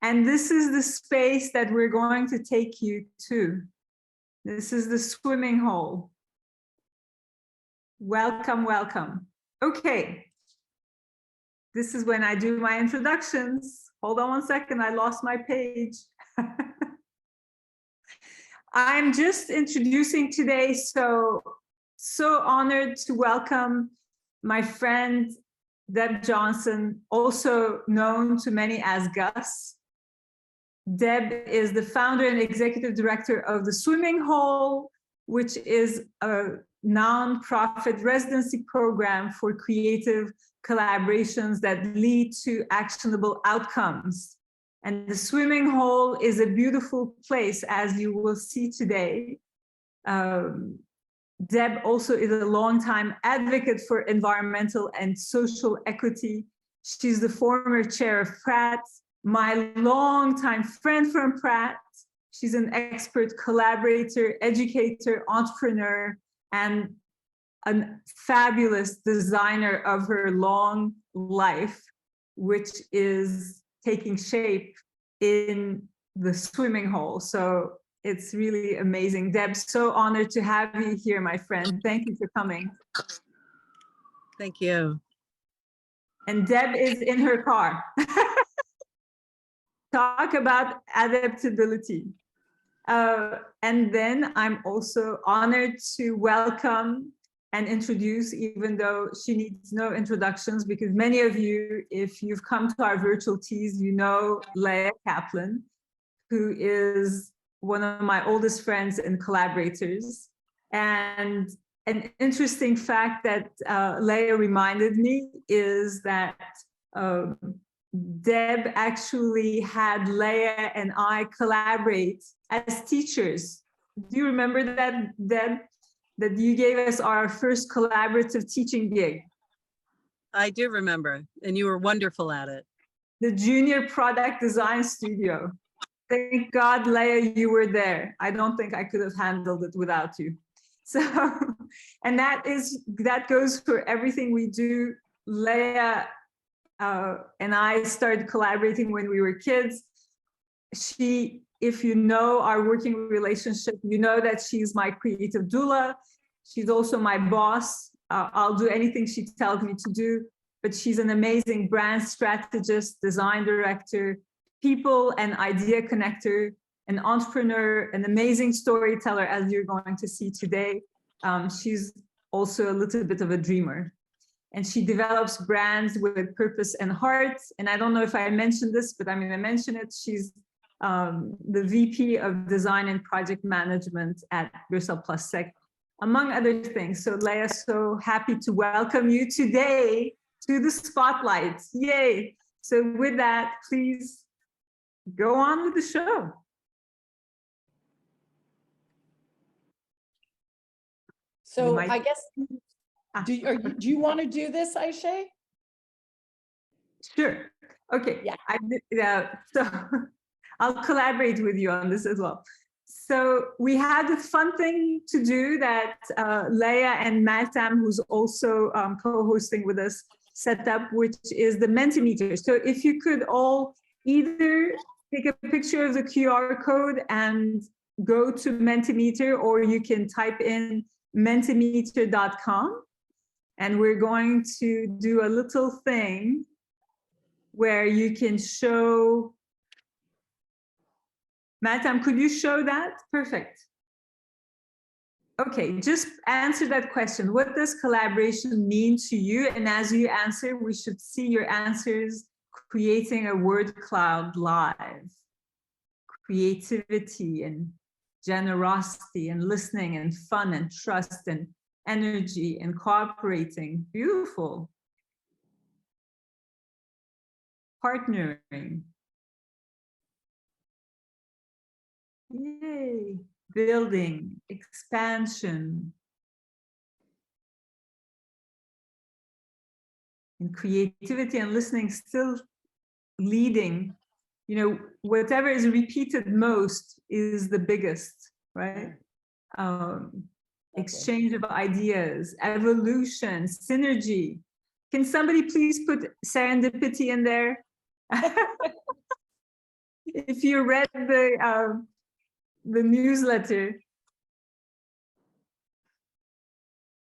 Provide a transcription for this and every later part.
And this is the space that we're going to take you to. This is the swimming hole. Welcome, welcome. Okay. This is when I do my introductions. Hold on one second, I lost my page. I'm just introducing today, so honored to welcome my friend, Deb Johnson, also known to many as Gus. Deb is the founder and executive director of the Swimming Hole, which is a nonprofit residency program for creative collaborations that lead to actionable outcomes. And the Swimming Hole is a beautiful place, as you will see today. Deb also is a longtime advocate for environmental and social equity. She's the former chair of Pratt, my longtime friend from Pratt. She's an expert collaborator, educator, entrepreneur, and a fabulous designer of her long life, which is taking shape in the Swimming Hole. So it's really amazing. Deb, so honored to have you here, my friend. Thank you for coming. Thank you. And Deb is in her car. Talk about adaptability. And then I'm also honored to welcome and introduce, even though she needs no introductions, because many of you, if you've come to our virtual teas, you know Leah Caplan, who is one of my oldest friends and collaborators. And an interesting fact that Leah reminded me is that Deb actually had Leah and I collaborate as teachers. Do you remember that, Deb? That you gave us our first collaborative teaching gig. I do remember, and you were wonderful at it. The Junior Product Design Studio. Thank God, Leah, you were there. I don't think I could have handled it without you. So, and that goes for everything we do. Leah and I started collaborating when we were kids. If you know our working relationship, you know that she's my creative doula. She's also my boss. I'll do anything she tells me to do, but she's an amazing brand strategist, design director, people and idea connector, an entrepreneur, an amazing storyteller, as you're going to see today. She's also a little bit of a dreamer. And she develops brands with purpose and heart. And I don't know if I mentioned this, but I'm going to mention it. She's the VP of Design and Project Management at Birsel Plus Sec, among other things. So Leah, so happy to welcome you today to the spotlight. Yay. So with that, please go on with the show. So I guess, do you want to do this, Ayse? Sure. Okay. Yeah. So I'll collaborate with you on this as well. So we had a fun thing to do that Leah and Meltem, who's also co-hosting with us, set up, which is the Mentimeter. So if you could all either take a picture of the QR code and go to Mentimeter, or you can type in mentimeter.com. And we're going to do a little thing where you can show. Meltem, could you show that? Perfect. Okay, just answer that question. What does collaboration mean to you? And as you answer, we should see your answers creating a word cloud live. Creativity and generosity and listening and fun and trust and energy and cooperating. Beautiful. Partnering. Yay. Building, expansion. And creativity and listening still leading. You know, whatever is repeated most is the biggest, right? Exchange of ideas, evolution, synergy. Can somebody please put serendipity in there? if you read the newsletter,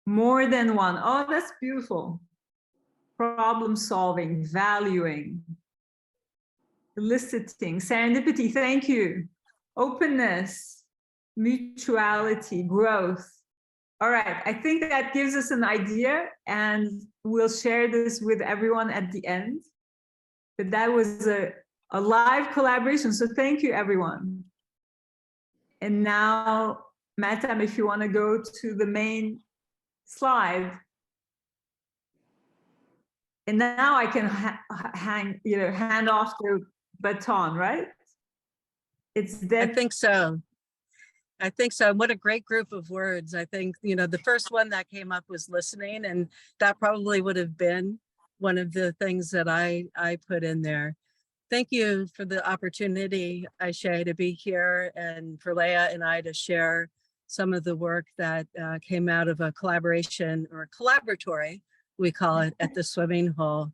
more than one. Oh, that's beautiful. Problem solving, valuing, eliciting, serendipity, thank you. Openness, mutuality, growth. All right, I think that gives us an idea, and we'll share this with everyone at the end. But that was a live collaboration, so thank you, everyone. And now, Meltem, if you want to go to the main slide. And now I can hand off the baton, right? It's Deb. I think so. I think so. What a great group of words. I think, the first one that came up was listening, and that probably would have been one of the things that I put in there. Thank you for the opportunity, Ayse, to be here, and for Leah and I to share some of the work that came out of a collaboration, or collaboratory, we call it, at the swimming hole.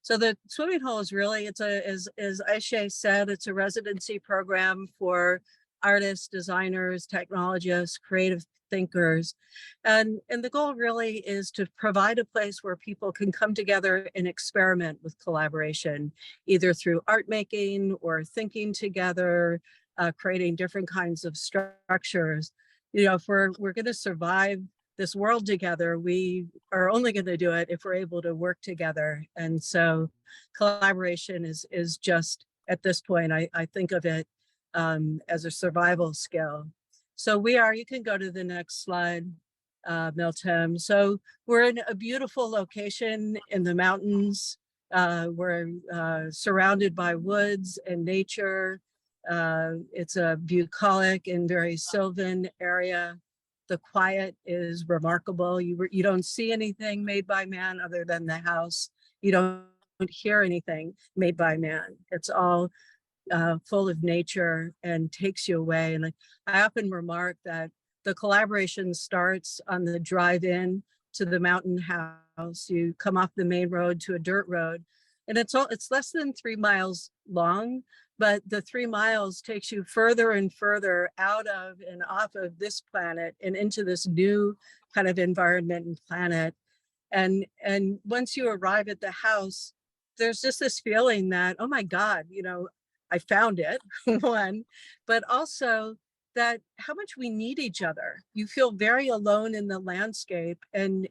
So the swimming hole is really, as Ayse said, it's a residency program for artists, designers, technologists, creative thinkers. And the goal really is to provide a place where people can come together and experiment with collaboration, either through art making or thinking together, creating different kinds of structures. If we're going to survive this world together, we are only going to do it if we're able to work together. And so collaboration is just, at this point, I think of it as a survival skill. So you can go to the next slide, Meltem. So we're in a beautiful location in the mountains. We're surrounded by woods and nature. It's a bucolic and very sylvan area. The quiet is remarkable. You don't see anything made by man other than the house. You don't hear anything made by man. It's all full of nature and takes you away. And I often remark that the collaboration starts on the drive-in to the mountain house. You come off the main road to a dirt road, and it's less than 3 miles long, but the 3 miles takes you further and further out of and off of this planet and into this new kind of environment and planet. And once you arrive at the house, there's just this feeling that, oh my God, I found it, one, but also that how much we need each other. You feel very alone in the landscape, and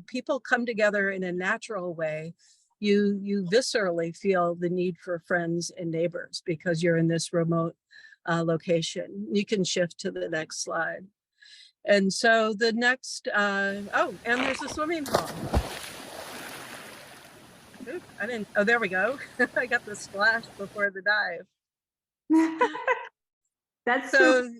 people come together in a natural way. You viscerally feel the need for friends and neighbors because you're in this remote location. You can shift to the next slide. And so the next, and there's a swimming hole. Oh, there we go. I got the splash before the dive. That's so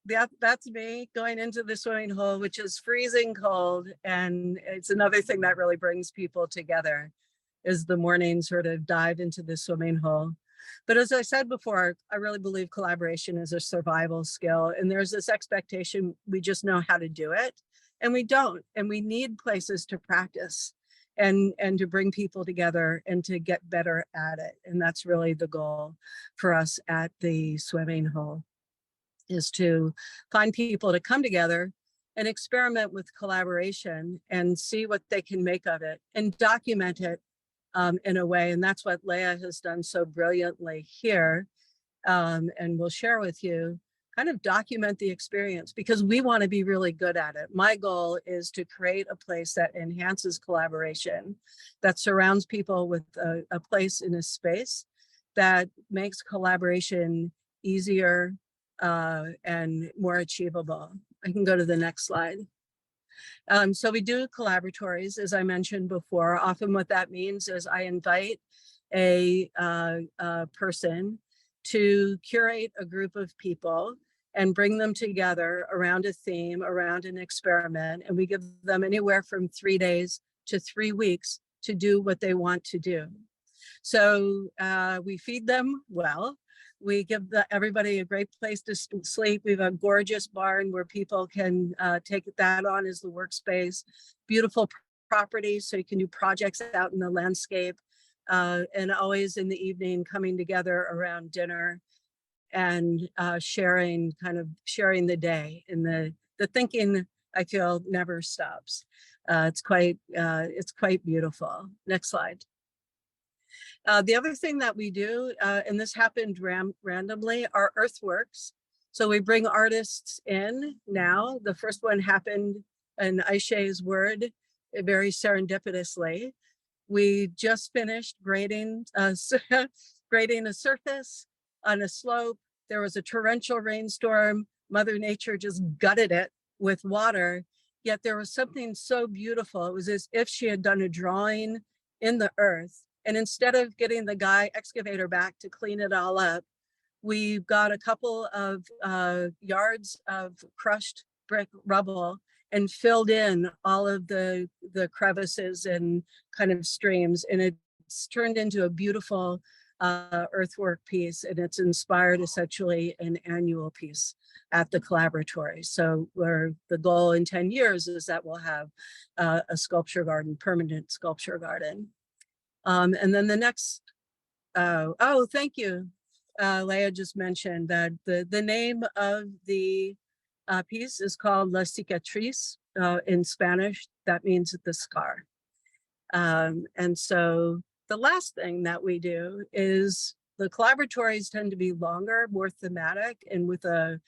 Deb. That's me going into the swimming hole, which is freezing cold. And it's another thing that really brings people together, is the morning sort of dive into the swimming hole. But as I said before, I really believe collaboration is a survival skill. And there's this expectation we just know how to do it, and we don't. And we need places to practice and to bring people together and to get better at it. And that's really the goal for us at the swimming hole, is to find people to come together and experiment with collaboration and see what they can make of it and document it in a way. And that's what Leah has done so brilliantly here. And we'll share with you, kind of document the experience, because we want to be really good at it. My goal is to create a place that enhances collaboration, that surrounds people with a place in a space that makes collaboration easier and more achievable. I can go to the next slide. So we do collaboratories, as I mentioned before. Often what that means is I invite a person to curate a group of people and bring them together around a theme, around an experiment. And we give them anywhere from 3 days to 3 weeks to do what they want to do. So we feed them well. We give everybody a great place to sleep. We have a gorgeous barn where people can take that on as the workspace. Beautiful property, so you can do projects out in the landscape. and always in the evening coming together around dinner and sharing the day, and the thinking, I feel, never stops. It's quite beautiful. Next slide. The other thing that we do, and this happened randomly, are earthworks. So we bring artists in now. The first one happened in Ayse's word, very serendipitously. We just finished grading a surface on a slope. There was a torrential rainstorm. Mother Nature just gutted it with water, yet there was something so beautiful. It was as if she had done a drawing in the earth. And instead of getting the excavator back to clean it all up, we got a couple of yards of crushed brick rubble and filled in all of the crevices and kind of streams. And it's turned into a beautiful earthwork piece, and it's inspired essentially an annual piece at the collaboratory. So the goal in 10 years is that we'll have a sculpture garden, permanent sculpture garden. And then the next, oh, thank you. Leah just mentioned that the name of the piece is called La Cicatriz. In Spanish, that means the scar. And so the last thing that we do is the collaboratories tend to be longer, more thematic, and with a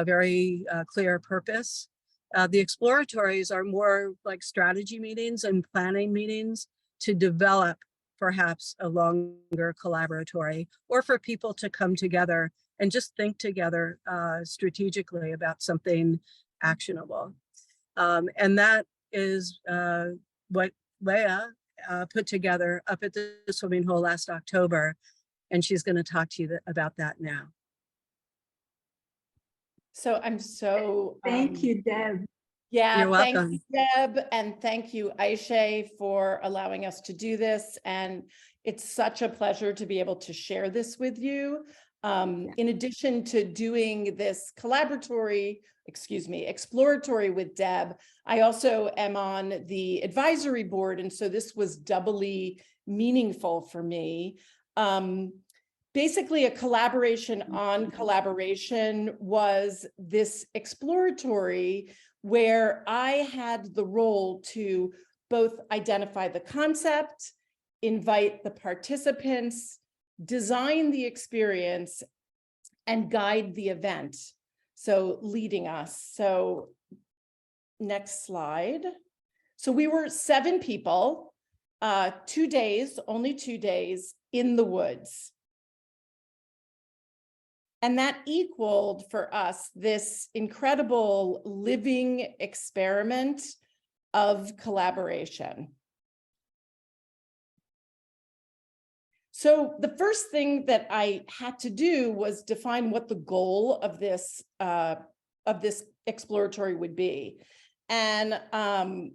very clear purpose. The exploratories are more like strategy meetings and planning meetings to develop perhaps a longer collaboratory, or for people to come together and just think together strategically about something actionable. And that is what Leah put together up at the swimming hole last October, and she's going to talk to you about that now. So I'm so thank you, Deb. Yeah, you're welcome. Thank you, Deb, and thank you, Ayse, for allowing us to do this. And it's such a pleasure to be able to share this with you. In addition to doing this exploratory with Deb, I also am on the advisory board. And so this was doubly meaningful for me. Basically, a collaboration on collaboration was this exploratory where I had the role to both identify the concept, invite the participants, design the experience, and guide the event. So leading us. So next slide. So we were 7 people, 2 days, only 2 days in the woods. And that equaled for us this incredible living experiment of collaboration. So the first thing that I had to do was define what the goal of this exploratory would be. And I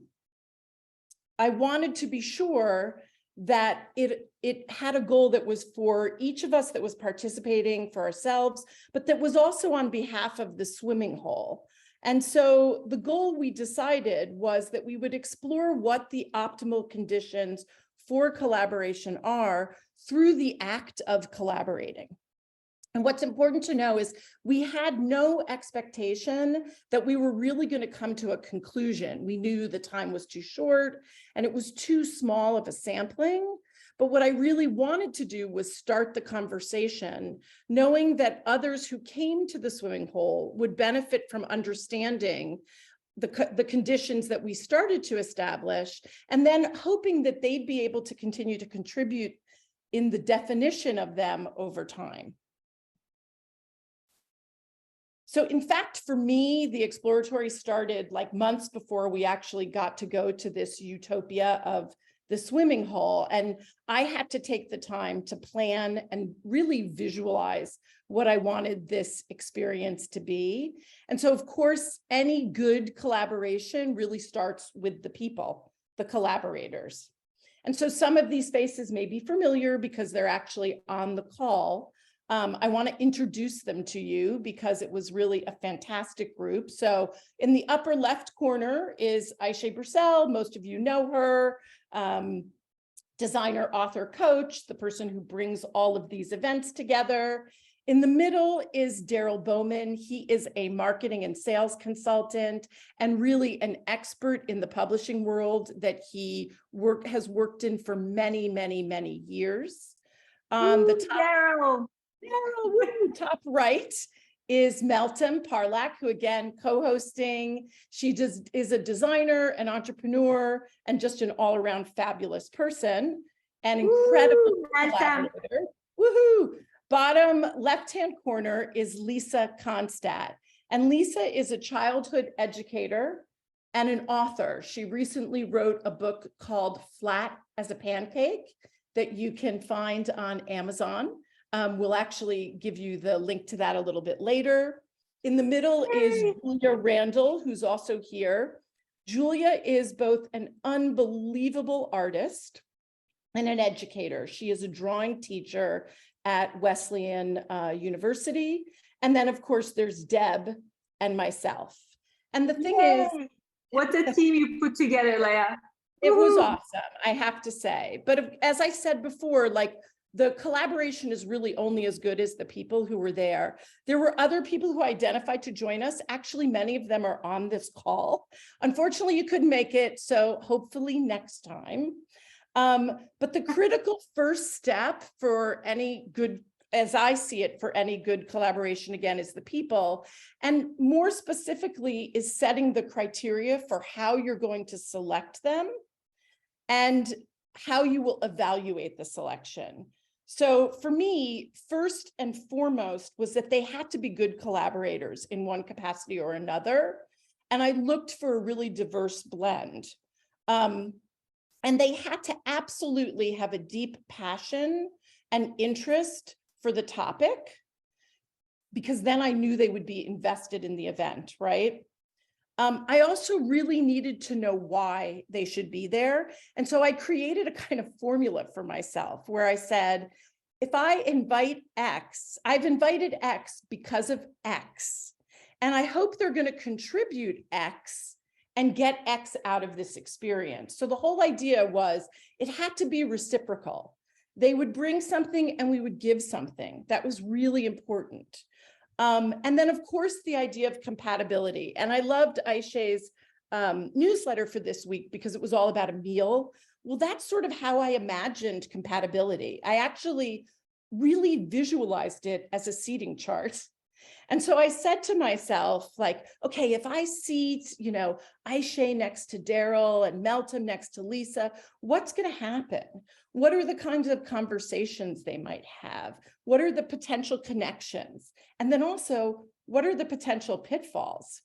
wanted to be sure that it had a goal that was for each of us, that was participating for ourselves, but that was also on behalf of the swimming hole. And so the goal we decided was that we would explore what the optimal conditions for collaboration are through the act of collaborating. And what's important to know is we had no expectation that we were really going to come to a conclusion. We knew the time was too short and it was too small of a sampling. But what I really wanted to do was start the conversation, knowing that others who came to the swimming hole would benefit from understanding the conditions that we started to establish, and then hoping that they'd be able to continue to contribute in the definition of them over time. So in fact, for me, the exploratory started like months before we actually got to go to this utopia of the swimming hole. And I had to take the time to plan and really visualize what I wanted this experience to be. And so, of course, any good collaboration really starts with the people, the collaborators. And so some of these faces may be familiar because they're actually on the call. I want to introduce them to you because it was really a fantastic group. So in the upper left corner is Ayse Birsel. Most of you know her. designer, author, coach, the person who brings all of these events together. In the middle is Daryl Bowman. He is a marketing and sales consultant and really an expert in the publishing world that he has worked in for many, many, many years. On the top, Daryl, top right is Meltem Parlak, who again, co-hosting. She is a designer, an entrepreneur, and just an all-around fabulous person, an incredible collaborator. Woohoo! Bottom left-hand corner is Leah Konstadt. And Leah is a childhood educator and an author. She recently wrote a book called Flat as a Pancake that you can find on Amazon. We'll actually give you the link to that a little bit later. In the middle is Julia Randall, who's also here. Julia is both an unbelievable artist and an educator. She is a drawing teacher at Wesleyan University. And then of course there's Deb and myself. And the thing is, what a team you put together, Leah. It was awesome, I have to say. But as I said before, like the collaboration is really only as good as the people who were there. There were other people who identified to join us. Actually, many of them are on this call. Unfortunately, you couldn't make it, so hopefully next time. But the critical first step for any good, as I see it, for any good collaboration, again, is the people. And more specifically is setting the criteria for how you're going to select them and how you will evaluate the selection. So for me, first and foremost was that they had to be good collaborators in one capacity or another. And I looked for a really diverse blend. And they had to absolutely have a deep passion and interest for the topic, because then I knew they would be invested in the event, right? I also really needed to know why they should be there. And so I created a kind of formula for myself where I said, if I invite X, I've invited X because of X, and I hope they're going to contribute X and get X out of this experience. So the whole idea was it had to be reciprocal. They would bring something and we would give something. That was really important. And then of course, the idea of compatibility. And I loved Ayse's newsletter for this week because it was all about a meal. Well, that's sort of how I imagined compatibility. I actually really visualized it as a seating chart. And so I said to myself, like, okay, if I seat, you know, Ayse next to Daryl and Meltem next to Leah, what's going to happen? What are the kinds of conversations they might have? What are the potential connections? And then also, what are the potential pitfalls?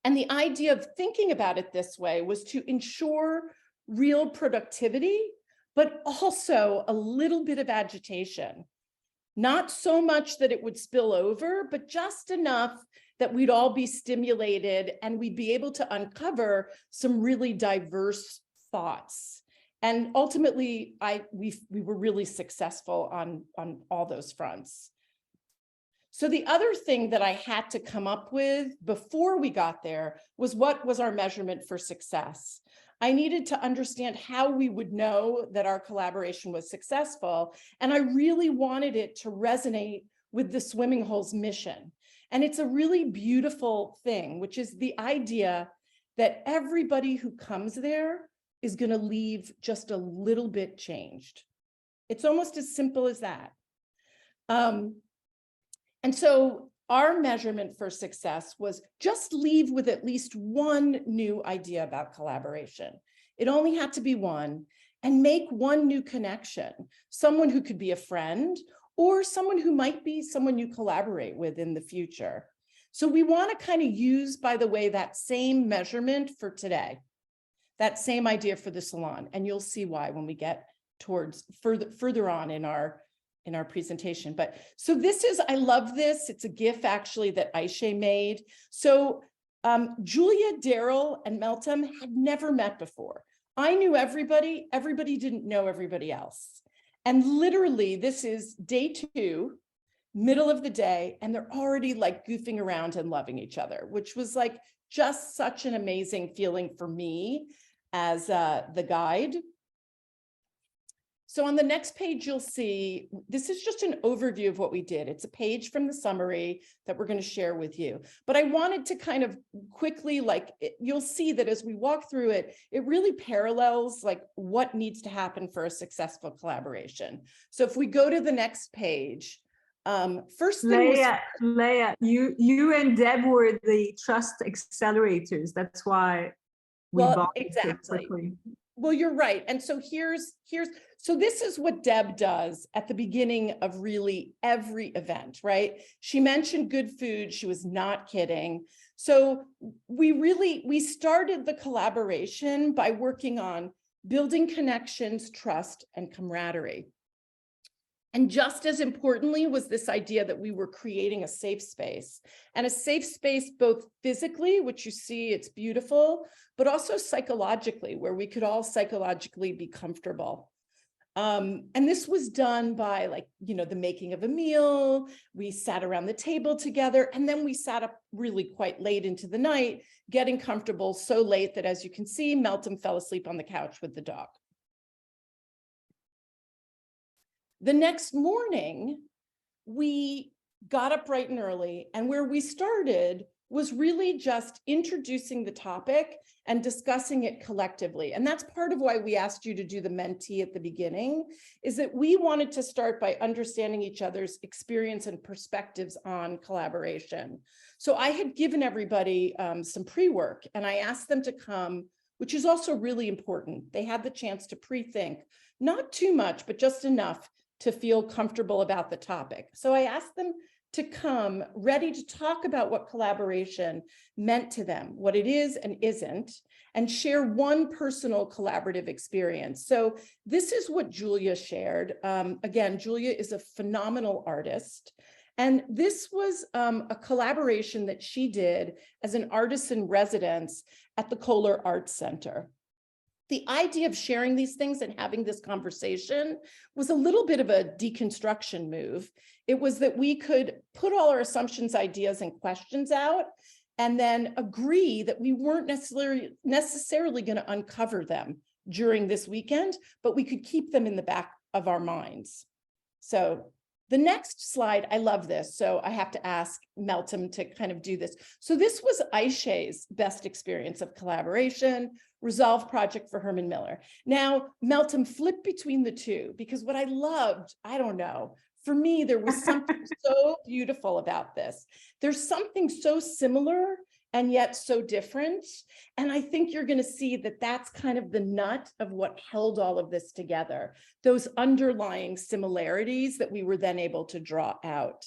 And the idea of thinking about it this way was to ensure real productivity, but also a little bit of agitation. Not so much that it would spill over, but just enough that we'd all be stimulated and we'd be able to uncover some really diverse thoughts. And ultimately, we were really successful on all those fronts. So the other thing that I had to come up with before we got there was what was our measurement for success. I needed to understand how we would know that our collaboration was successful. And I really wanted it to resonate with the Swimming Hole's mission. And it's a really beautiful thing, which is the idea that everybody who comes there is going to leave just a little bit changed. It's almost as simple as that. And so our measurement for success was just leave with at least one new idea about collaboration. It only had to be one, and make one new connection, someone who could be a friend or someone who might be someone you collaborate with in the future. So we want to kind of use, by the way, that same measurement for today, that same idea for the salon, and you'll see why when we get towards further on in our presentation. But so this is, I love this. It's a GIF actually that Ayse made. So Julia, Daryl, and Meltem had never met before. I knew everybody. Everybody didn't know everybody else. And literally this is day 2, middle of the day, and they're already like goofing around and loving each other, which was like just such an amazing feeling for me as the guide. So on the next page, you'll see, this is just an overview of what we did. It's a page from the summary that we're going to share with you. But I wanted to kind of quickly, you'll see that as we walk through it, it really parallels like what needs to happen for a successful collaboration. So if we go to the next page, first thing Leah, you and Deb were the trust accelerators. That's why we bought it so quickly. Well, you're right. And so so this is what Deb does at the beginning of really every event, right? She mentioned good food. She was not kidding. So we started the collaboration by working on building connections, trust, and camaraderie. And just as importantly was this idea that we were creating a safe space, and a safe space both physically, which you see, it's beautiful, but also psychologically, where we could all psychologically be comfortable. And this was done by the making of a meal. We sat around the table together, and then we sat up really quite late into the night, getting comfortable so late that, as you can see, Meltem fell asleep on the couch with the dog. The next morning, we got up bright and early, and where we started was really just introducing the topic and discussing it collectively. And that's part of why we asked you to do the mentee at the beginning, is that we wanted to start by understanding each other's experience and perspectives on collaboration. So I had given everybody some pre-work, and I asked them to come, which is also really important. They had the chance to pre-think, not too much, but just enough to feel comfortable about the topic. So I asked them to come ready to talk about what collaboration meant to them, what it is and isn't, and share one personal collaborative experience. So this is what Julia shared. Again, Julia is a phenomenal artist. And this was a collaboration that she did as an artist in residence at the Kohler Arts Center. The idea of sharing these things and having this conversation was a little bit of a deconstruction move. It was that we could put all our assumptions, ideas, and questions out, and then agree that we weren't necessarily going to uncover them during this weekend, but we could keep them in the back of our minds. So the next slide, I love this. So I have to ask Meltem to kind of do this. So this was Ayse's best experience of collaboration, Resolve project for Herman Miller. Now, Meltem, flip between the two, because what I loved, I don't know, for me, there was something so beautiful about this. There's something so similar and yet so different. And I think you're going to see that that's kind of the nut of what held all of this together, those underlying similarities that we were then able to draw out.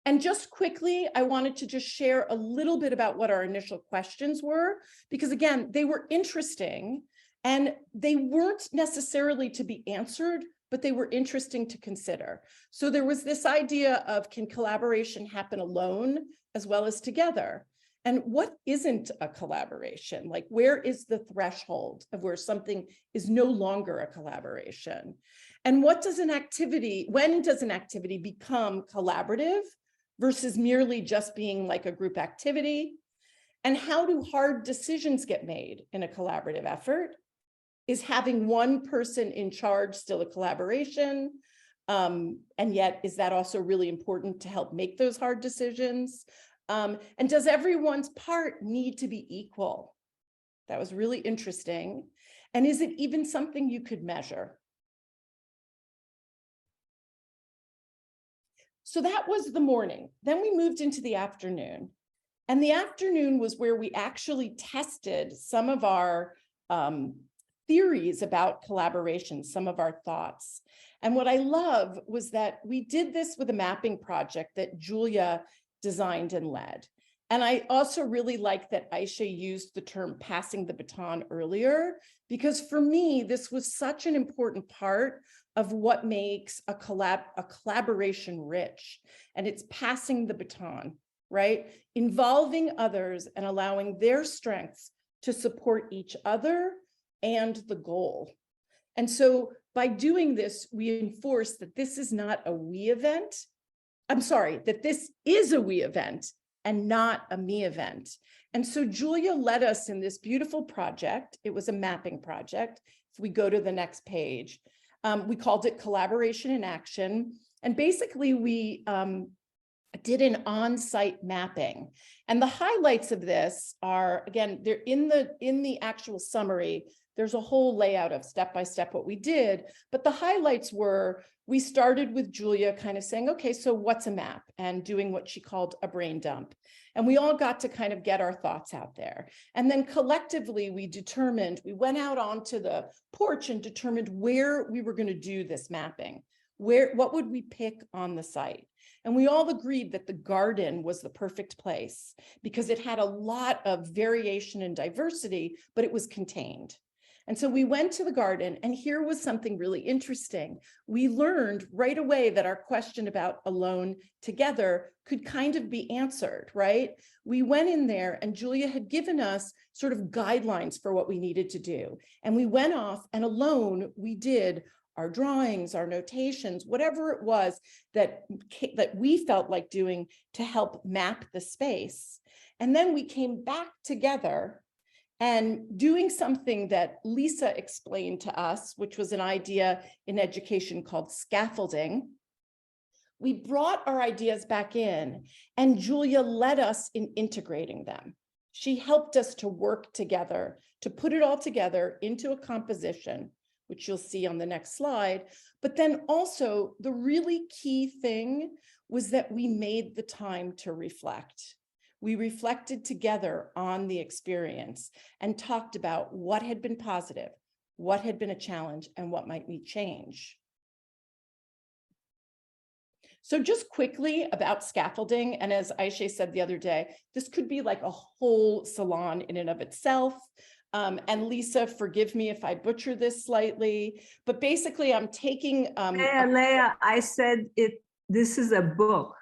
And just quickly, I wanted to just share a little bit about what our initial questions were, because again, they were interesting and they weren't necessarily to be answered, but they were interesting to consider. So there was this idea of, can collaboration happen alone as well as together? And what isn't a collaboration? Like, where is the threshold of where something is no longer a collaboration? And what does an activity, when does an activity become collaborative versus merely just being like a group activity? And how do hard decisions get made in a collaborative effort? Is having one person in charge still a collaboration? And yet, is that also really important to help make those hard decisions? And does everyone's part need to be equal? That was really interesting. And is it even something you could measure? So that was the morning. Then we moved into the afternoon. And the afternoon was where we actually tested some of our theories about collaboration, some of our thoughts. And what I love was that we did this with a mapping project that Julia designed and led. And I also really like that Ayse used the term passing the baton earlier, because for me, this was such an important part of what makes a collaboration rich. And it's passing the baton, right? Involving others and allowing their strengths to support each other and the goal. And so by doing this, we enforce that this is not a we event. I'm sorry, that this is a we event and not a me event. And so Julia led us in this beautiful project. It was a mapping project. If we go to the next page, we called it Collaboration in Action. And basically we did an on-site mapping. And the highlights of this are, again, they're in the actual summary. There's a whole layout of step-by-step what we did, but the highlights were, we started with Julia kind of saying, okay, so what's a map? And doing what she called a brain dump. And we all got to kind of get our thoughts out there. And then collectively, we went out onto the porch and determined where we were going to do this mapping. What would we pick on the site? And we all agreed that the garden was the perfect place because it had a lot of variation and diversity, but it was contained. And so we went to the garden, and here was something really interesting. We learned right away that our question about alone together could kind of be answered, right? We went in there and Julia had given us sort of guidelines for what we needed to do. And we went off and alone we did our drawings, our notations, whatever it was that we felt like doing to help map the space. And then we came back together and doing something that Lisa explained to us, which was an idea in education called scaffolding. We brought our ideas back in, and Julia led us in integrating them. She helped us to work together, to put it all together into a composition, which you'll see on the next slide. But then also the really key thing was that we made the time to reflect. We reflected together on the experience and talked about what had been positive, what had been a challenge, and what might we change. So just quickly about scaffolding, and as Ayse said the other day, this could be like a whole salon in and of itself. And Lisa, forgive me if I butcher this slightly, but basically I'm taking- Leah, I said this is a book.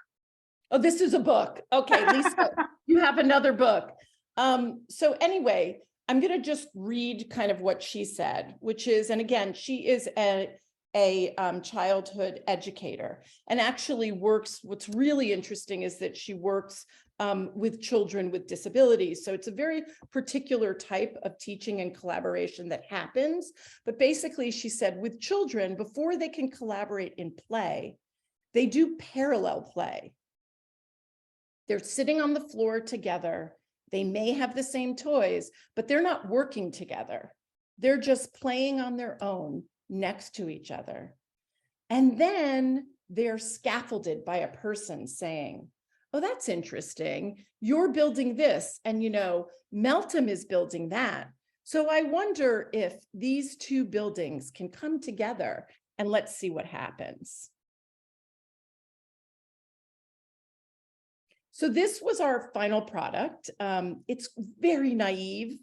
Oh, this is a book. Okay, Lisa, you have another book. So anyway, I'm going to just read kind of what she said, which is, and again, she is a childhood educator and actually works, what's really interesting is that she works with children with disabilities. So it's a very particular type of teaching and collaboration that happens. But basically, she said with children, before they can collaborate in play, they do parallel play. They're sitting on the floor together. They may have the same toys, but they're not working together. They're just playing on their own next to each other. And then they're scaffolded by a person saying, oh, that's interesting. You're building this, and Meltem is building that. So I wonder if these two buildings can come together, and let's see what happens. So this was our final product. It's very naive,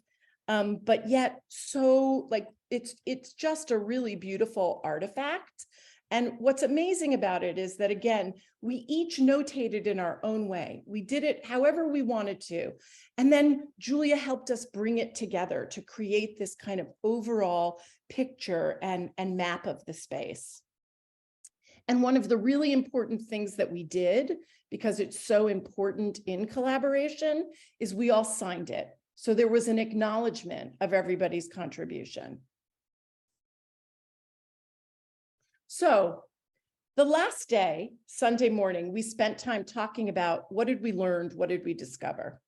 but yet so like it's just a really beautiful artifact. And what's amazing about it is that, again, we each notated in our own way. We did it however we wanted to. And then Julia helped us bring it together to create this kind of overall picture and map of the space. And one of the really important things that we did, because it's so important in collaboration, is we all signed it. So there was an acknowledgement of everybody's contribution. So the last day, Sunday morning, we spent time talking about what did we learn, what did we discover?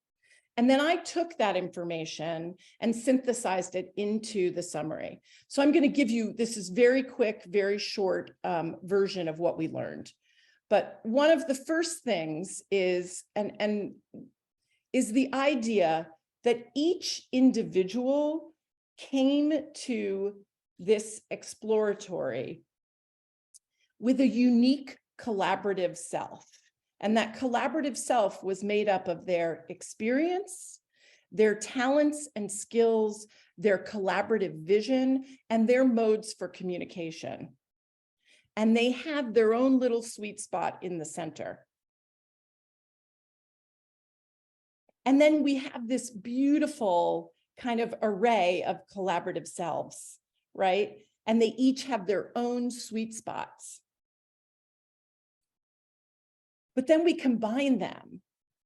And then I took that information and synthesized it into the summary. So I'm going to give you, this is very quick, very short version of what we learned. But one of the first things is, is the idea that each individual came to this exploratory with a unique collaborative self. And that collaborative self was made up of their experience, their talents and skills, their collaborative vision, and their modes for communication. And they have their own little sweet spot in the center. And then we have this beautiful kind of array of collaborative selves, right? And they each have their own sweet spots. But then we combine them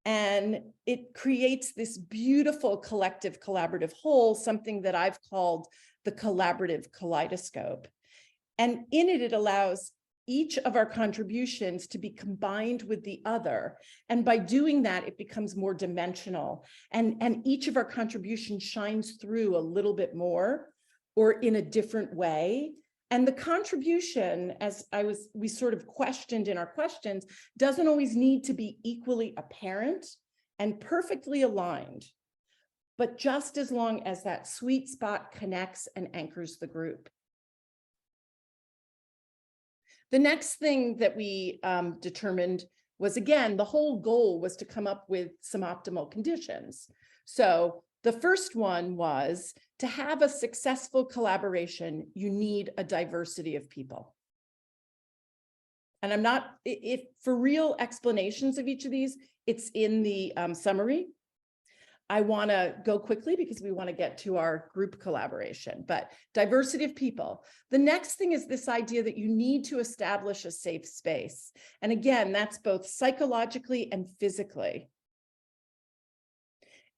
And it creates this beautiful collective collaborative whole, something that I've called the collaborative kaleidoscope. And in it, it allows each of our contributions to be combined with the other. And by doing that, it becomes more dimensional. And each of our contributions shines through a little bit more or in a different way. And the contribution, as we sort of questioned in our questions, doesn't always need to be equally apparent and perfectly aligned, but just as long as that sweet spot connects and anchors the group. The next thing that we determined was, again, the whole goal was to come up with some optimal conditions. So the first one was to have a successful collaboration, you need a diversity of people. And I'm not, if for real explanations of each of these, it's in the summary. I want to go quickly because we want to get to our group collaboration, but diversity of people. The next thing is this idea that you need to establish a safe space. And again, that's both psychologically and physically.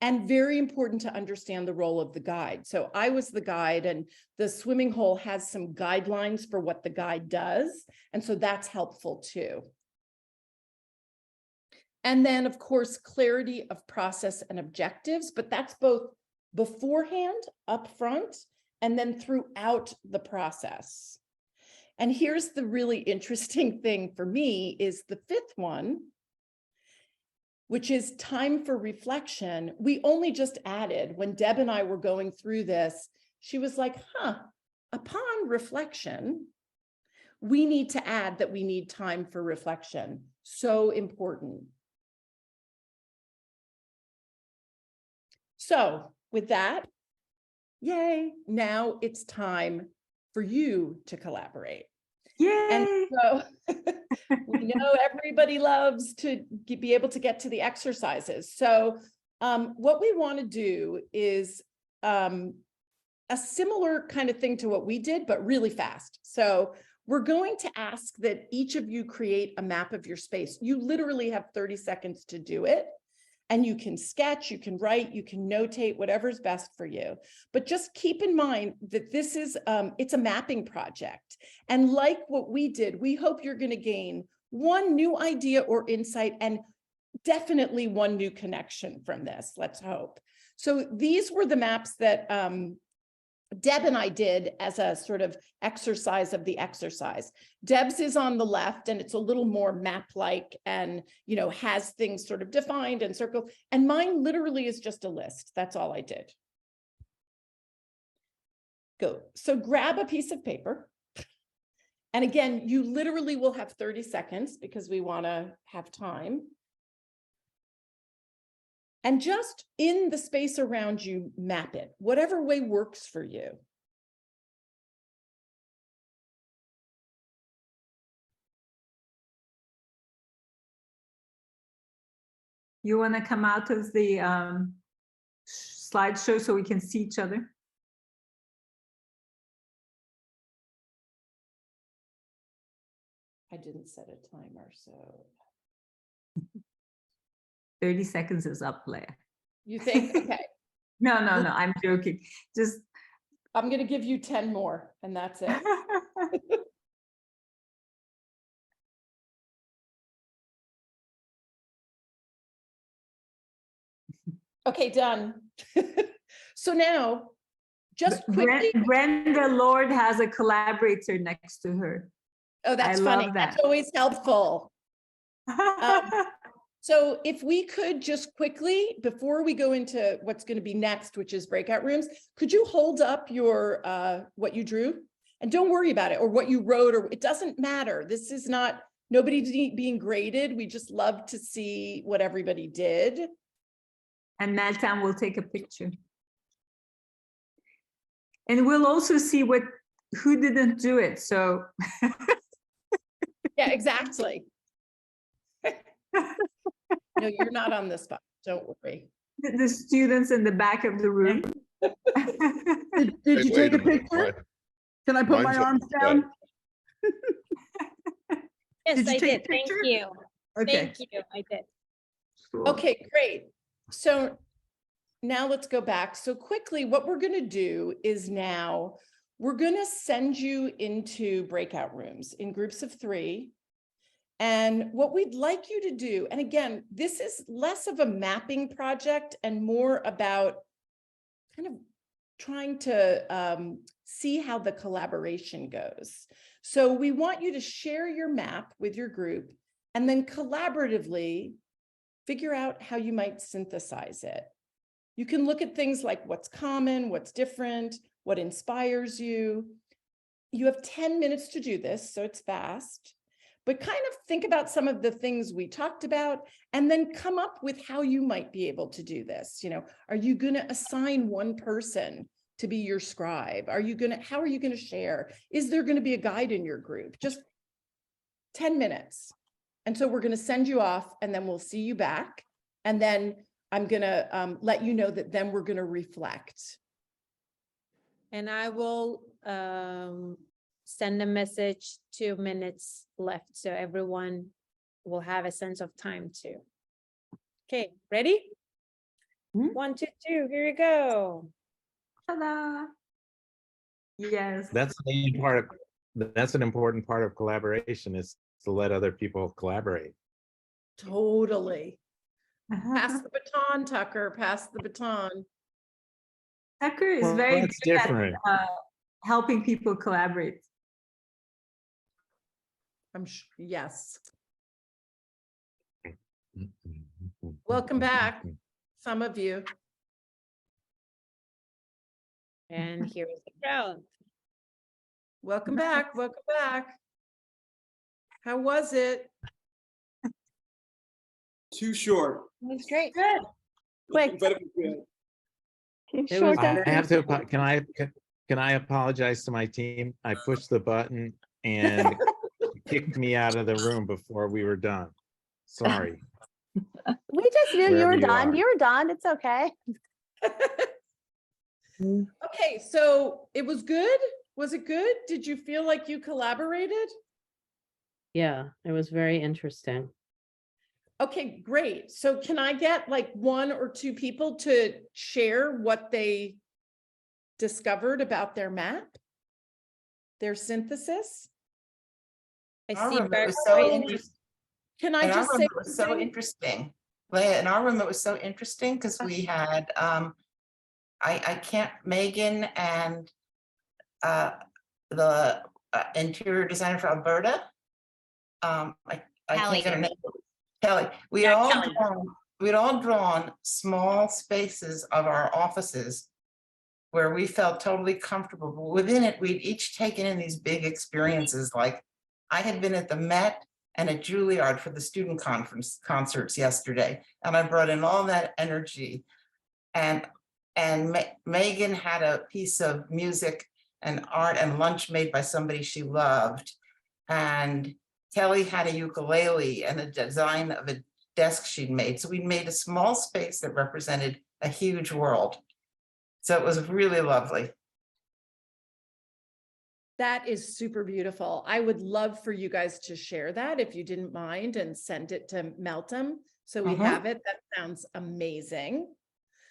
And very important to understand the role of the guide. So I was the guide, and the swimming hole has some guidelines for what the guide does. And so that's helpful too. And then, of course, clarity of process and objectives, but that's both beforehand, upfront, and then throughout the process. And here's the really interesting thing for me is the fifth one, which is time for reflection. We only just added, when Deb and I were going through this, she was like, upon reflection, we need to add that we need time for reflection. So important. So with that, yay, now it's time for you to collaborate. Yay! And so we know everybody loves to be able to get to the exercises. So what we want to do is a similar kind of thing to what we did, but really fast. So we're going to ask that each of you create a map of your space. You literally have 30 seconds to do it. And you can sketch, you can write, you can notate, whatever's best for you. But just keep in mind that this is, it's a mapping project. And like what we did, we hope you're going to gain one new idea or insight and definitely one new connection from this, let's hope. So these were the maps that Deb and I did as a sort of exercise of the exercise. Deb's is on the left, and it's a little more map-like and, you know, has things sort of defined and circled. And mine literally is just a list. That's all I did. Go. So grab a piece of paper. And again, you literally will have 30 seconds because we want to have time. And just in the space around you, map it, whatever way works for you. You want to come out of the slideshow so we can see each other? I didn't set a timer, so. 30 seconds is up, Leah. You think? Okay. No, I'm joking. Just. I'm going to give you 10 more, and that's it. Okay, done. So now, just quickly. Brenda Lord has a collaborator next to her. Oh, that's funny. That's always helpful. So if we could just quickly, before we go into what's going to be next, which is breakout rooms, could you hold up your what you drew? And don't worry about it, or what you wrote, or it doesn't matter. This is not, nobody's being graded. We just love to see what everybody did. And Meltem will take a picture. And we'll also see who didn't do it, so. Yeah, exactly. No, you're not on the spot. Don't worry. The students in the back of the room. Did you take a picture? Can I put my arms down? Yes, I did. Thank you. Okay. Thank you. I did. Cool. Okay, great. So now let's go back. So quickly, what we're going to do is now we're going to send you into breakout rooms in groups of 3. And what we'd like you to do, and again, this is less of a mapping project and more about kind of trying to see how the collaboration goes. So we want you to share your map with your group and then collaboratively figure out how you might synthesize it. You can look at things like what's common, what's different, what inspires you. You have 10 minutes to do this, so it's fast, but kind of think about some of the things we talked about and then come up with how you might be able to do this. You know, are you going to assign one person to be your scribe? How are you going to share? Is there going to be a guide in your group? Just 10 minutes. And so we're going to send you off and then we'll see you back. And then I'm going to let you know that then we're going to reflect. And I will send a message 2 minutes left so everyone will have a sense of time too. Okay, ready? 1, 2, 2, here you go. Ta-da! Yes. That's an important part of collaboration, is to let other people collaborate. Totally. Pass the baton, Tucker, pass the baton. Tucker is Well, very that's good different. at helping people collaborate. Yes. Welcome back, some of you. And here is the crowd. Welcome back, welcome back. How was it? Too short. That's great. Good. Quick. But it was good. It was, I have to, can I apologize to my team? I pushed the button and kicked me out of the room before we were done. Sorry. We just knew you Wherever were you done. are. You were done. It's okay. Okay, so it was good? Was it good? Did you feel like you collaborated? Yeah, it was very interesting. Okay, great. So can I get like 1 or 2 people to share what they discovered about their map? Their synthesis? I Our see room, it was Birsel. so interesting. Can I In our just room, say it was so something? interesting. Leah, in our room, it was so interesting because we had, I can't, Megan and the interior designer for Alberta. I can't get her name. Kelly. We'd all drawn small spaces of our offices where we felt totally comfortable. But within it, we'd each taken in these big experiences. Like I had been at the Met and at Juilliard for the student concerts yesterday, and I brought in all that energy. And Megan had a piece of music and art and lunch made by somebody she loved. And Kelly had a ukulele and a design of a desk she'd made. So we made a small space that represented a huge world. So it was really lovely. That is super beautiful. I would love for you guys to share that if you didn't mind and send it to Meltem. So we have it. That sounds amazing.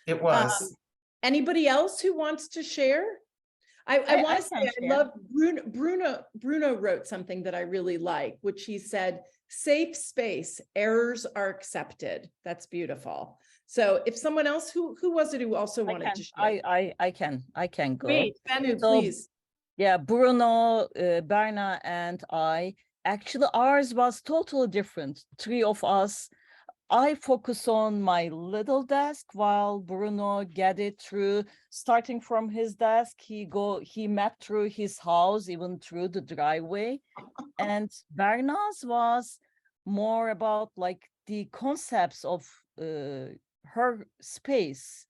It was. Anybody else who wants to share? I want to say I love Bruno wrote something that I really like, which he said, safe space, errors are accepted. That's beautiful. So if someone else, who was it who also wanted to share? I can go. Great, Benu, So, please. Yeah, Bruno, Berna, and I. Actually, ours was totally different. 3 of us. I focus on my little desk while Bruno get it through, starting from his desk. He mapped through his house, even through the driveway. And Berna's was more about like the concepts of her space,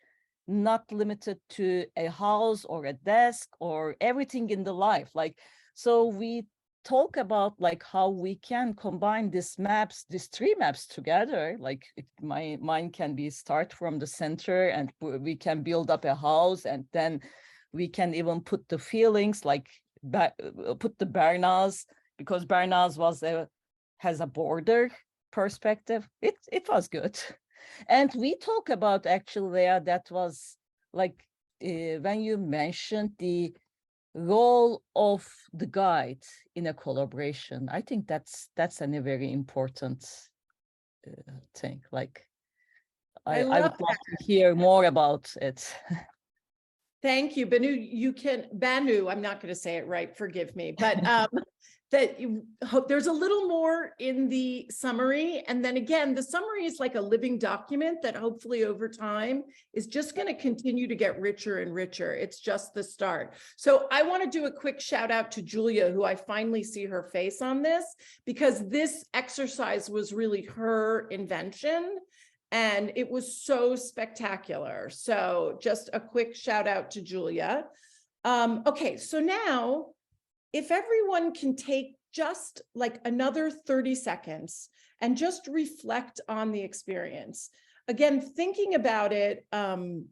not limited to a house or a desk or everything in the life. Like, so we talk about like how we can combine these 3 maps together. Like mine can be start from the center and we can build up a house, and then we can even put the feelings like put the Berna's, because Berna's has a border perspective. It was good. And we talk about actually, Leah, that was like when you mentioned the role of the guide in a collaboration. I think that's a very important thing. Like, I would love love to hear more about it. Thank you, Banu, I'm not going to say it right, forgive me, but there's a little more in the summary. And then again, the summary is like a living document that hopefully over time is just going to continue to get richer and richer. It's just the start. So I want to do a quick shout out to Julia, who I finally see her face on this, because this exercise was really her invention. And it was so spectacular. So just a quick shout out to Julia. Okay, so now if everyone can take just like another 30 seconds and just reflect on the experience. Again, thinking about it from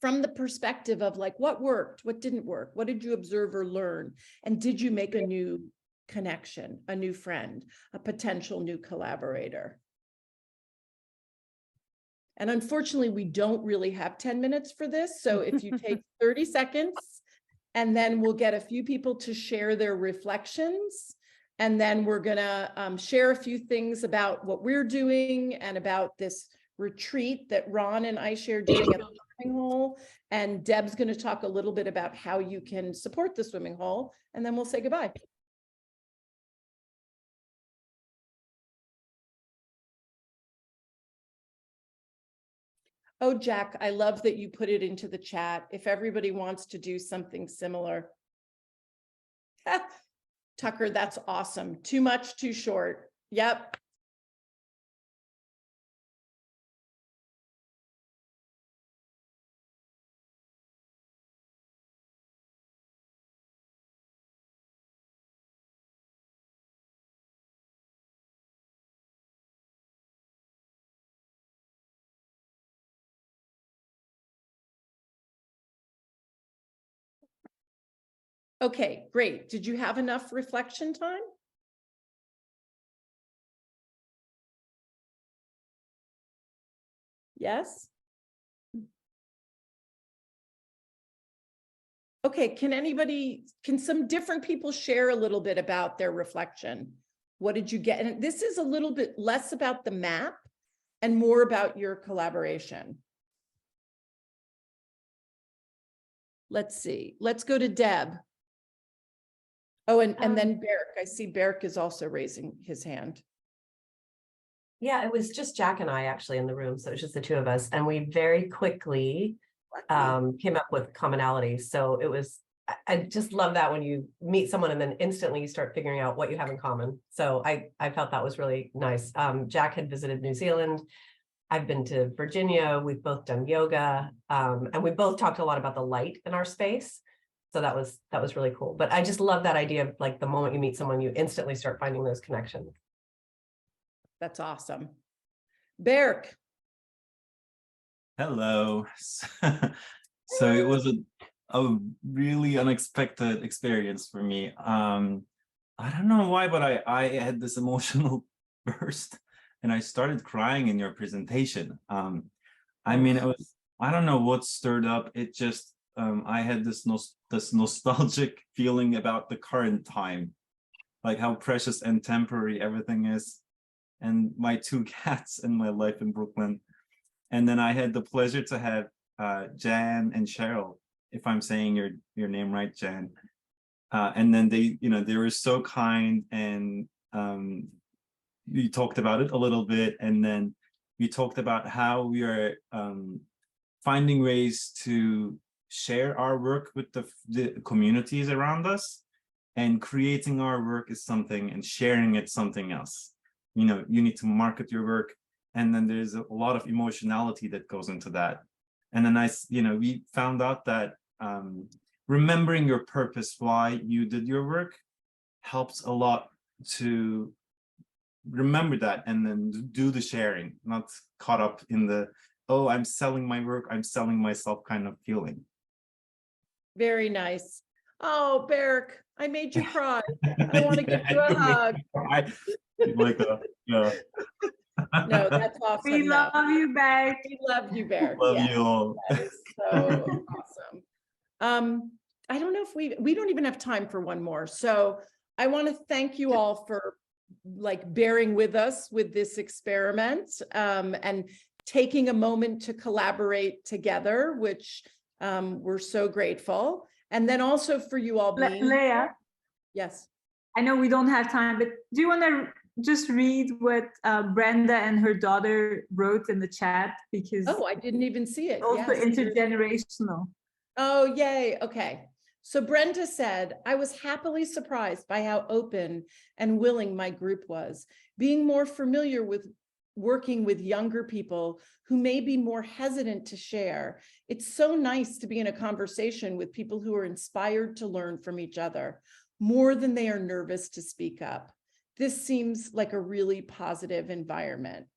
the perspective of like what worked, what didn't work, what did you observe or learn? And did you make a new connection, a new friend, a potential new collaborator? And unfortunately, we don't really have 10 minutes for this. So if you take 30 seconds, and then we'll get a few people to share their reflections. And then we're gonna share a few things about what we're doing and about this retreat that Ron and Ayse are doing at the swimming hole. And Deb's gonna talk a little bit about how you can support the swimming hole. And then we'll say goodbye. Oh, Jack, I love that you put it into the chat. If everybody wants to do something similar. Tucker, that's awesome. Too much, too short. Yep. Okay, great. Did you have enough reflection time? Yes? Okay, can some different people share a little bit about their reflection? What did you get? And this is a little bit less about the map and more about your collaboration. Let's see. Let's go to Deb. Oh, and then Berk. I see Berk is also raising his hand. Yeah, it was just Jack and I actually in the room. So it was just the two of us. And we very quickly came up with commonalities. So it was, I just love that when you meet someone and then instantly you start figuring out what you have in common. So I felt that was really nice. Jack had visited New Zealand. I've been to Virginia. We've both done yoga. And we both talked a lot about the light in our space. So that was really cool. But I just love that idea of like the moment you meet someone, you instantly start finding those connections. That's awesome. Berk. Hello. So it was a really unexpected experience for me. I don't know why, but I had this emotional burst and I started crying in your presentation. I mean, it was, I don't know what stirred up. It just, I had this nostalgic feeling about the current time, like how precious and temporary everything is. And my two cats and my life in Brooklyn. And then I had the pleasure to have Jan and Cheryl, if I'm saying your name right, Jan. And then they were so kind, and we talked about it a little bit. And then we talked about how we are finding ways to share our work with the communities around us, and creating our work is something and sharing it something else. You know, you need to market your work, and then there's a lot of emotionality that goes into that. And then we found out that remembering your purpose, why you did your work, helps a lot to remember that and then do the sharing, not caught up in the, oh, I'm selling my work, I'm selling myself kind of feeling. Very nice. Oh, Berk, I made you cry. I want to give you a hug. No, that's awesome. We though. love you back. We love you, Bear. Love Yeah, you all. that is so awesome. I don't know if we don't even have time for one more. So I want to thank you all for like bearing with us with this experiment and taking a moment to collaborate together, which we're so grateful. And then also for you all being Leah, yes. I know we don't have time, but do you want to just read what Brenda and her daughter wrote in the chat? Because Oh, I didn't even see it. also Yes. intergenerational. Oh, yay. Okay. So Brenda said, I was happily surprised by how open and willing my group was, being more familiar with working with younger people who may be more hesitant to share. It's so nice to be in a conversation with people who are inspired to learn from each other, more than they are nervous to speak up. This seems like a really positive environment.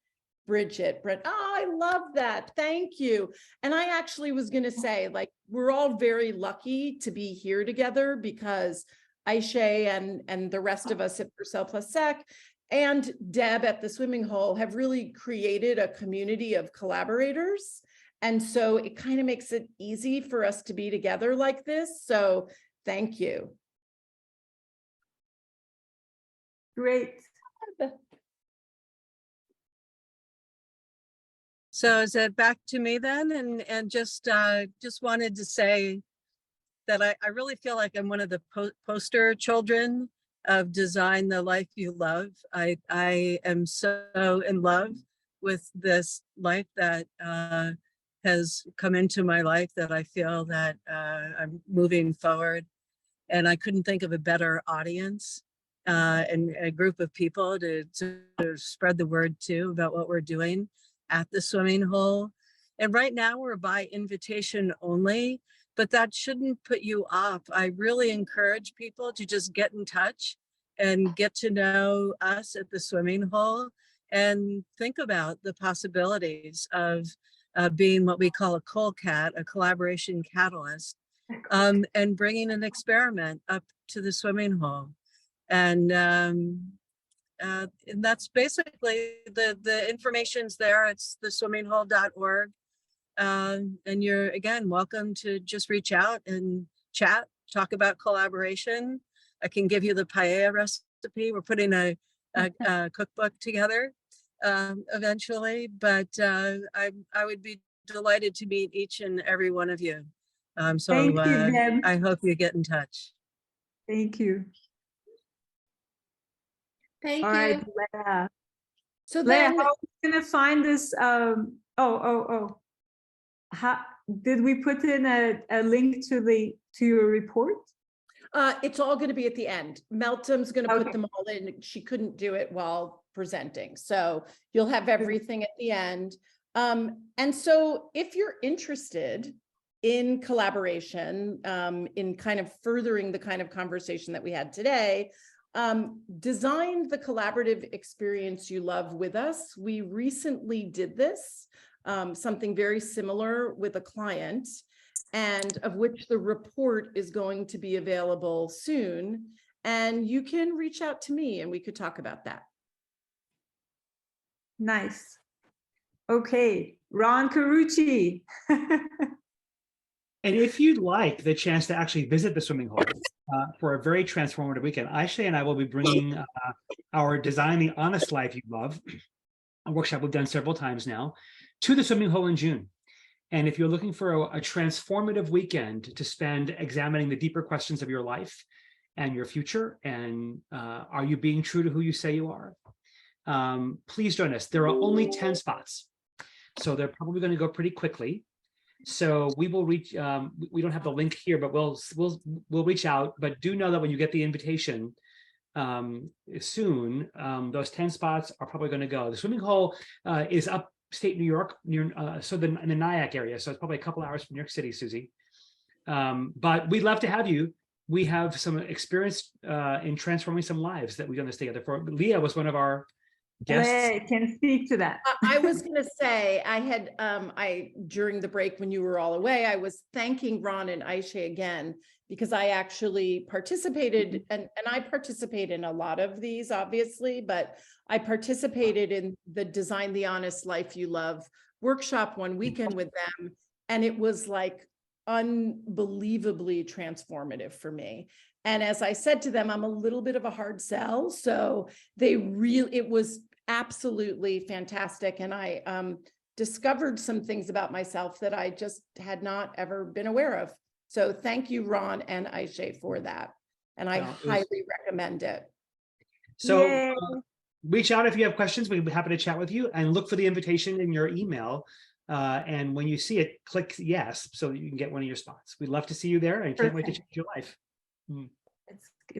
Bridget, Brett, oh, I love that. Thank you. And I actually was going to say, like, we're all very lucky to be here together because Ayse and the rest of us at Birsel plus Sec and Deb at the swimming hole have really created a community of collaborators. And so it kind of makes it easy for us to be together like this. So thank you. Great. So is it back to me then? And just wanted to say that I really feel like I'm one of the poster children of Design the Life You Love. I am so in love with this life that has come into my life, that I feel that I'm moving forward. And I couldn't think of a better audience and a group of people to spread the word to about what we're doing at the swimming hole. And right now we're by invitation only, but that shouldn't put you off. I really encourage people to just get in touch and get to know us at the swimming hole and think about the possibilities of being what we call a COLCAT, a collaboration catalyst, and bringing an experiment up to the swimming hole. And that's basically the information's there. It's theswiminghole.org. And you're, again, welcome to just reach out and chat, talk about collaboration. I can give you the paella recipe. We're putting a cookbook together eventually, but I would be delighted to meet each and every one of you. So Thank you, Deb. I hope you get in touch. Thank you. Thank All you. right, Leah. So Leah, then, how are we gonna find this? How did we put in a link to your report? it's all going to be at the end. Meltem's going to put Okay. them all in. She couldn't do it while presenting. So you'll have everything at the end. And so if you're interested in collaboration, in kind of furthering the kind of conversation that we had today, design the collaborative experience you love with us. We recently did this, something very similar with a client, and of which the report is going to be available soon. And you can reach out to me and we could talk about that. Nice. Okay, Ron Carucci. And if you'd like the chance to actually visit the swimming hole for a very transformative weekend, Ayse and I will be bringing our Design the Honest Life You Love, a workshop we've done several times now, to the swimming hole in June. And if you're looking for a transformative weekend to spend examining the deeper questions of your life and your future, and are you being true to who you say you are, please join us. There are only 10 spots, so they're probably going to go pretty quickly. So we will reach, we don't have the link here, but we'll reach out. But do know that when you get the invitation soon, those 10 spots are probably going to go. The swimming hole is upstate New York, near in the Nyack area. So it's probably a couple hours from New York City, Susie. But we'd love to have you. We have some experience in transforming some lives that we've done this together for. Leah was one of our guests. Leah can speak to that. I was going to say, I had, during the break when you were all away, I was thanking Ron and Ayse again, because I actually participated, and I participate in a lot of these, obviously, but I participated in the Design the Honest Life You Love workshop one weekend with them. And it was like unbelievably transformative for me. And as I said to them, I'm a little bit of a hard sell. So it was absolutely fantastic. And I discovered some things about myself that I just had not ever been aware of. So thank you, Ron and Ayse, for that. And I highly recommend it. So reach out if you have questions. We'd be happy to chat with you, and look for the invitation in your email. And when you see it, click yes, so that you can get one of your spots. We'd love to see you there, and can't wait to change your life. It's